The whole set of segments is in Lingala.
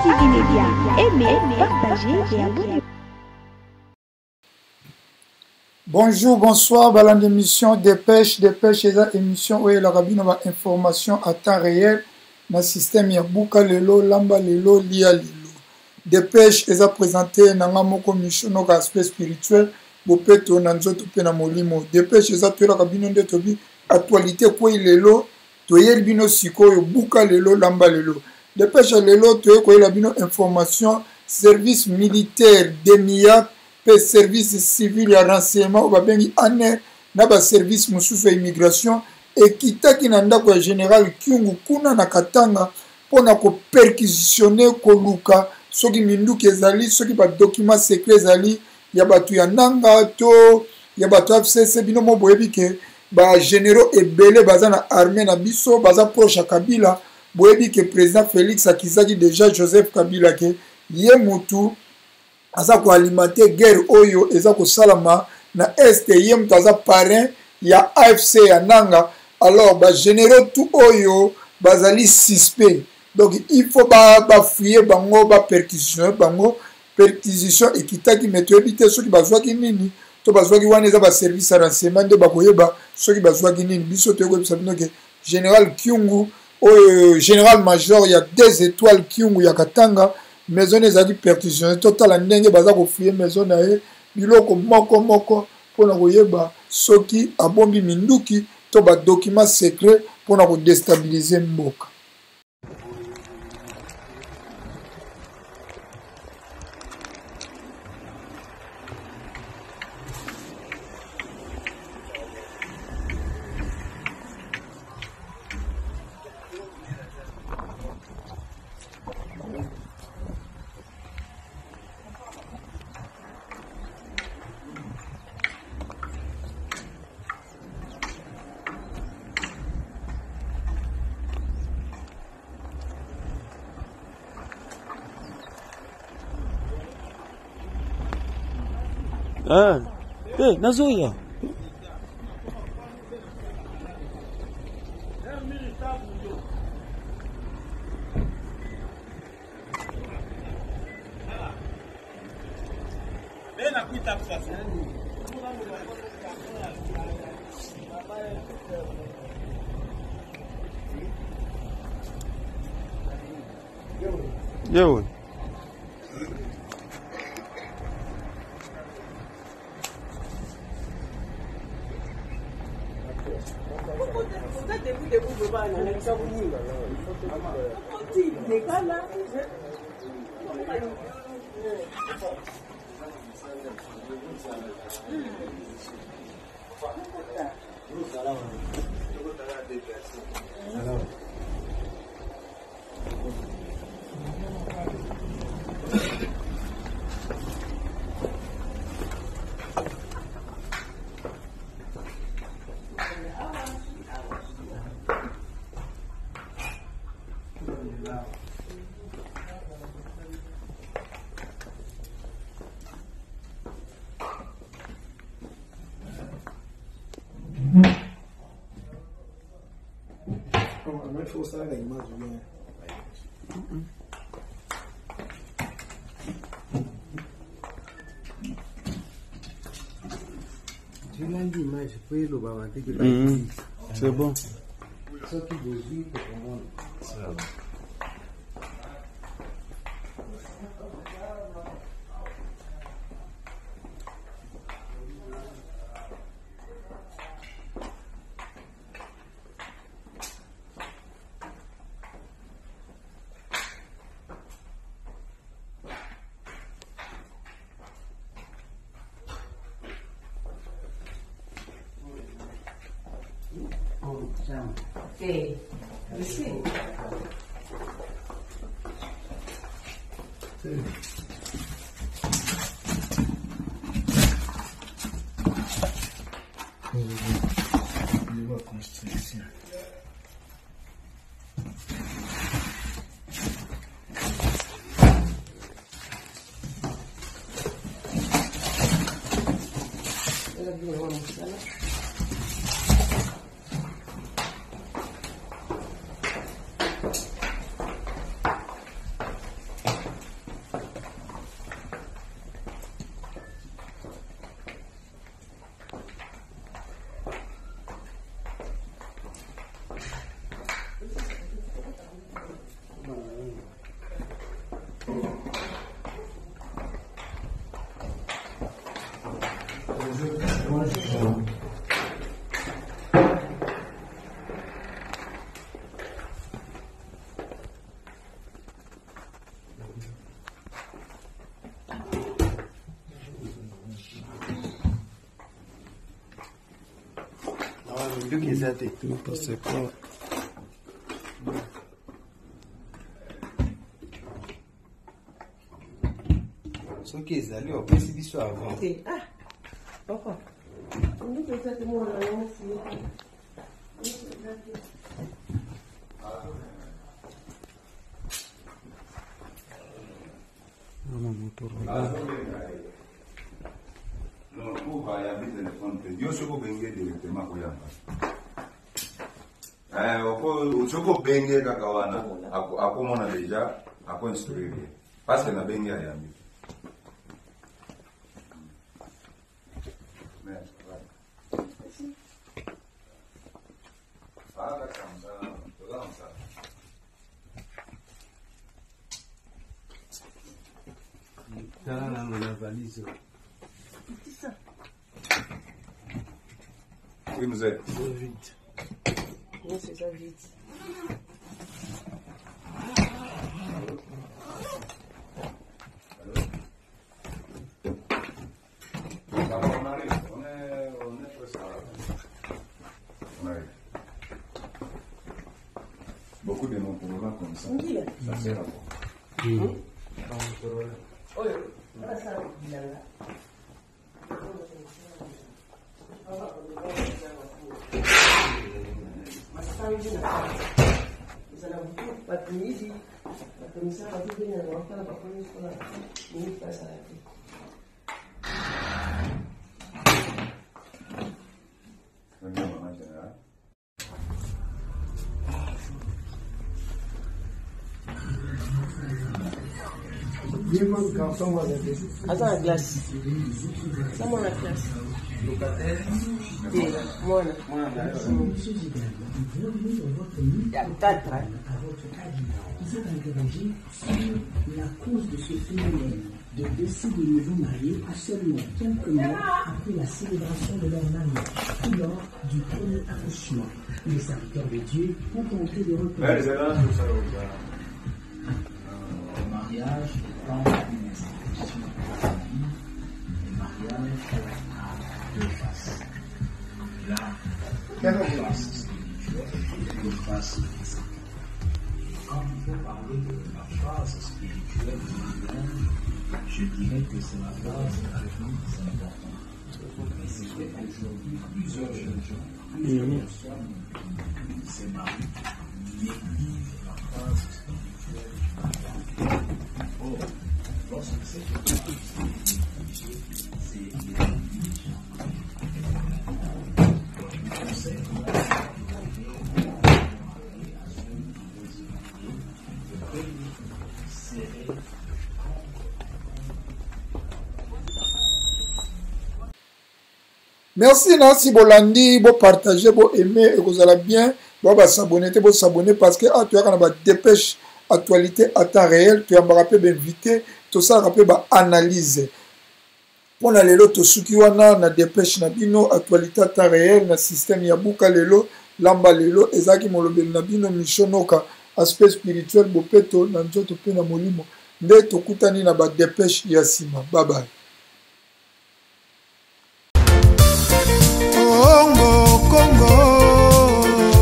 TV Média. Aimez, partagez et abonnez-vous. Bonjour, bonsoir, balan d'émission Dépêche et la émission où il y a une information à temps réel dans le système Yabuka Lelo, Lamba Lelo, Lia Lelo. Dépêche est présenté dans la mission de aspect spirituel, Bopeto Nanzoto Pena Molimo. Dépêche est appelé la cabine de Tobi, actualité quoi il Lelo, Toyel Bino Siko, Buka Lelo, Lamba Lelo. Dépêche Lelo, Toyel quoi il a bino information, service militaire, DEMIAC, service civil et renseignement, ou bien année, na service mususu immigration, et kitaki na ndako ya général Kyungu kuna na Katanga, pona ko perquisitionner koluka, soki minduki ezali, soki ba document secret ezali, ya batu ya nanga to, ya batu FCC bino mo boyebi ke, ba généraux ebele baza na armée na biso, baza proche à Kabila, boyebi ke président Félix akizaki déjà Joseph Kabila ke, ye mutu, aza ko alimenter guerre oyo eza ko salama na est ye mutu aza parrain ya AFC ya nanga. Alors ba généraux tout oyo bazali suspect, donc il faut ba fouiller bango, ba perquisition bango, perquisition ekitaki meto ebite soki bazwaki nini to bazwaki wana eza ba service ya renseignement de bakoyeba soki bazwaki nini. Biso toyeko bisa bino ke général Kyungu oyo général major ya 2 étoiles Kyungu ya Katanga, maison ezali perquisition total ndenge baza ko fouiller maison na ye biloko moko pona koyeba soki abombi minduki to ba document secret pona ko déstabiliser mboka. Ah, nazoya. Yo. Il faut ça avec moi, C'est bon. Okay. Merci. Ne passez pas. Ce qui est allé, on peut se dire avant. Ah, papa. Nous peut être moi là, non, pour va y avoir téléphone. Yo suis au bengue directement pour yamba. Au soko bengue kakawana. Ako mona déjà, ako instruire. Parce que na bengue ya yambi. Dans la valise. Oui, nous êtes. Vite. non, c'est ça vite. On arrive, on est presque à la fin. On arrive. Beaucoup de noms comme ça. Ça sert à quoi? Attends la glace. C'est moi la glace. Moi il y a quatre. Vous êtes interrogé sur la cause de ce phénomène de décès de nouveaux mariés à seulement quelques mois après la célébration de leur mariage ou lors du premier accouchement. Les serviteurs de Dieu ont tenté de reconnaître le mariage étant une institution de la vie, le mariage a deux faces. La face spirituelle et la face physique. Quand il faut parler de la phase spirituelle du mariage, je dirais que c'est la phase la plus importante. Mais c'est qu'aujourd'hui, plusieurs jeunes gens, plusieurs personnes qui se marient négligent la phase spirituelle du mariage. Or, lorsque cette phase spirituelle c'est négligée, on conseille Merci Nancy Bolandi, vous partagez, vous aimez et vous allez bien. Vous s'abonner parce que tu as une dépêche actualité à temps réel, tu as un rappel d'invité, tout ça rappel analyse. Pour la lelo to sukiwana na dépêche na bino actualité à temps réel na système ya buka lelo lamba lelo ezaki molobeli na bino mishonoka aspect spirituel bopeto na nzoto pe na molimo nde tokutani na ba dépêche ya sima. Bye bye. Congo, Congo,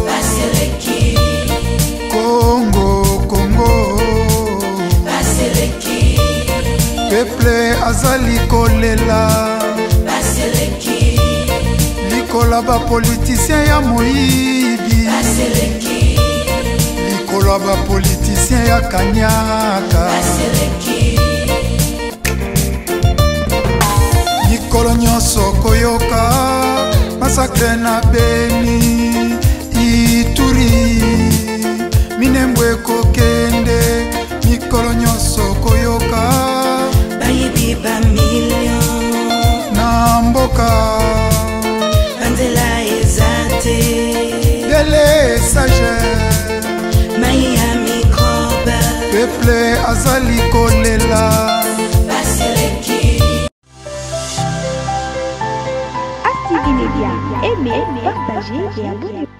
Baseleki. Congo, Congo, Baseleki. Peuple azali kolela, Baseleki. likola ba politicien ya moyibi, Baseleki. likola ba politicien ya kanyaka, Baseleki. likolo nyonso koyoka. Masakre na Beni, Ituri, Minembwe kokende, mikolo nyonso koyoka. Bayibi ba million, Na mboka, Bandela ezate, Dele sage, Maya microbe, Peuple azali kolela. Baseleki. Active Média, aimez, partagez et abonnez-vous.